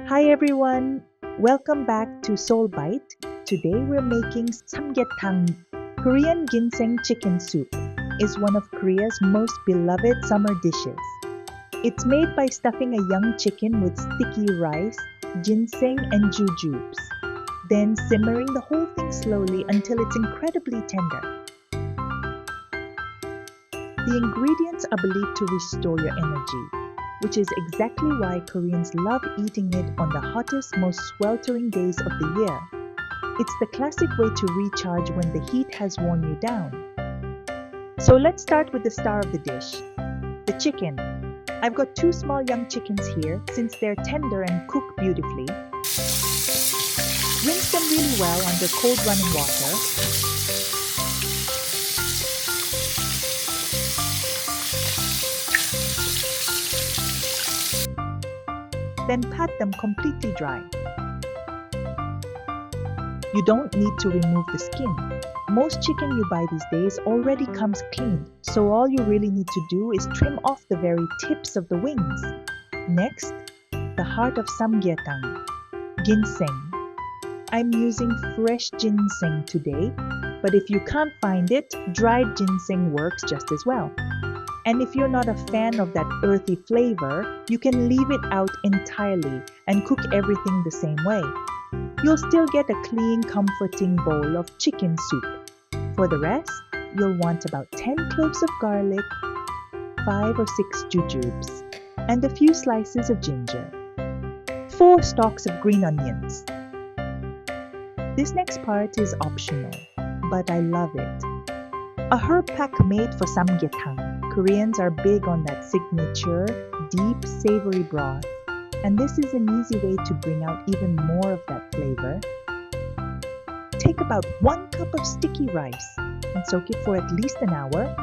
Hi everyone, welcome back to Seoul Bite. Today we're making Samgyetang. Korean Ginseng Chicken Soup is one of Korea's most beloved summer dishes. It's made by stuffing a young chicken with sticky rice, ginseng, and jujubes, then simmering the whole thing slowly until it's incredibly tender. The ingredients are believed to restore your energy, which is exactly why Koreans love eating it on the hottest, most sweltering days of the year. It's the classic way to recharge when the heat has worn you down. So let's start with the star of the dish, the chicken. I've got 2 small young chickens here since they're tender and cook beautifully. Rinse them really well under cold running water. Then pat them completely dry. You don't need to remove the skin. Most chicken you buy these days already comes cleaned, so all you really need to do is trim off the very tips of the wings. Next, the heart of Samgyetang, ginseng. I'm using fresh ginseng today, but if you can't find it, dried ginseng works just as well. And if you're not a fan of that earthy flavor, you can leave it out entirely and cook everything the same way. You'll still get a clean, comforting bowl of chicken soup. For the rest, you'll want about 10 cloves of garlic, 5 or 6 jujubes, and a few slices of ginger, 4 stalks of green onions. This next part is optional, but I love it. A herb pack made for Samgyetang. Koreans are big on that signature, deep, savory broth, and this is an easy way to bring out even more of that flavor. Take about 1 cup of sticky rice and soak it for at least an hour.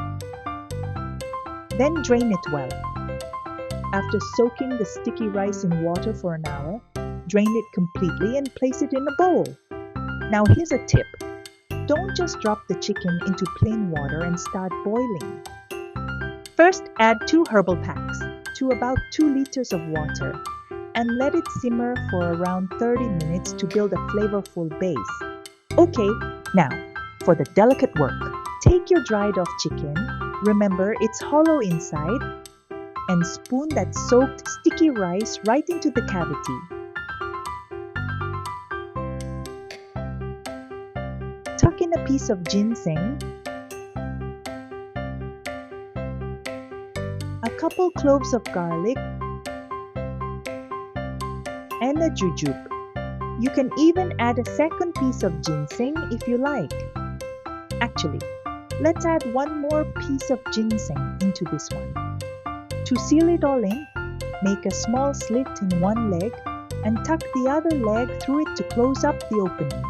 Then drain it well. After soaking the sticky rice in water for an hour, drain it completely and place it in a bowl. Now here's a tip. Don't just drop the chicken into plain water and start boiling. First, add 2 herbal packs to about 2 liters of water and let it simmer for around 30 minutes to build a flavorful base. Okay, now for the delicate work. Take your dried off chicken, remember it's hollow inside, and spoon that soaked sticky rice right into the cavity. Tuck in a piece of ginseng, a couple cloves of garlic, and a jujube. You can even add a second piece of ginseng if you like. Actually, let's add 1 more piece of ginseng into this one. To seal it all in, make a small slit in one leg and tuck the other leg through it to close up the opening.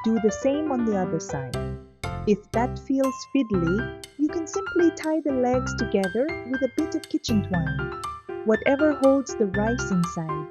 Do the same on the other side. If that feels fiddly, you can simply tie the legs together with a bit of kitchen twine, whatever holds the rice inside.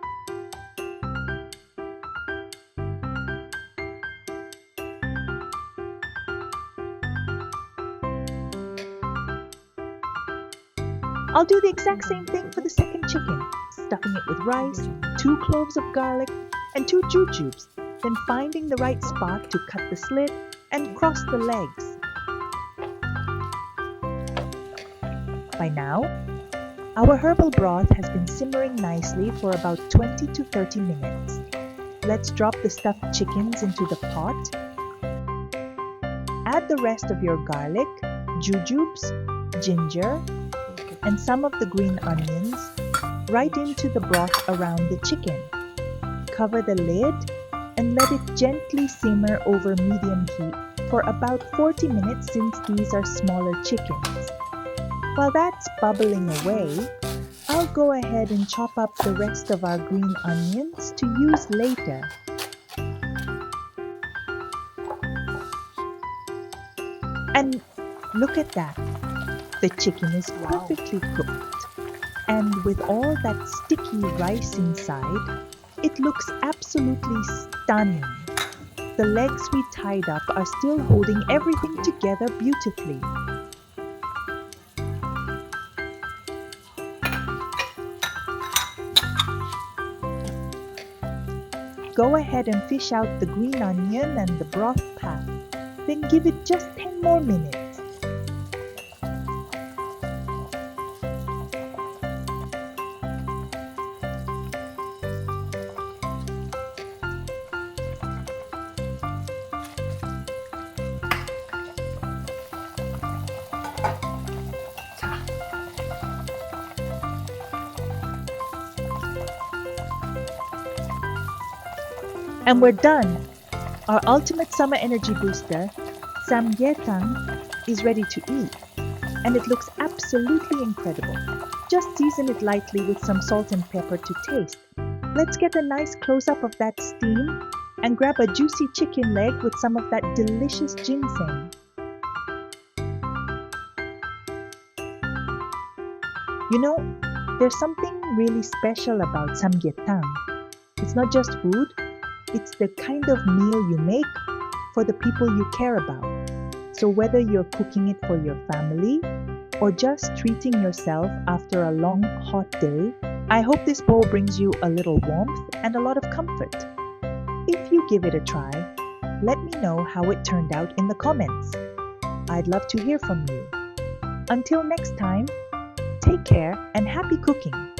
I'll do the exact same thing for the second chicken, stuffing it with rice, 2 cloves of garlic, and 2 jujubes, then finding the right spot to cut the slit and cross the legs. By now, our herbal broth has been simmering nicely for about 20 to 30 minutes. Let's drop the stuffed chickens into the pot. Add the rest of your garlic, jujubes, ginger, and some of the green onions right into the broth around the chicken. Cover the lid and let it gently simmer over medium heat for about 40 minutes since these are smaller chickens. While that's bubbling away, I'll go ahead and chop up the rest of our green onions to use later. And look at that! The chicken is perfectly cooked. And with all that sticky rice inside, it looks absolutely stunning. The legs we tied up are still holding everything together beautifully. Go ahead and fish out the green onion and the broth pack. Then give it just 10 more minutes. And we're done! Our ultimate summer energy booster, Samgyetang, is ready to eat. And it looks absolutely incredible. Just season it lightly with some salt and pepper to taste. Let's get a nice close-up of that steam and grab a juicy chicken leg with some of that delicious ginseng. You know, there's something really special about Samgyetang. It's not just food, it's the kind of meal you make for the people you care about. So whether you're cooking it for your family or just treating yourself after a long, hot day, I hope this bowl brings you a little warmth and a lot of comfort. If you give it a try, let me know how it turned out in the comments. I'd love to hear from you. Until next time, take care and happy cooking!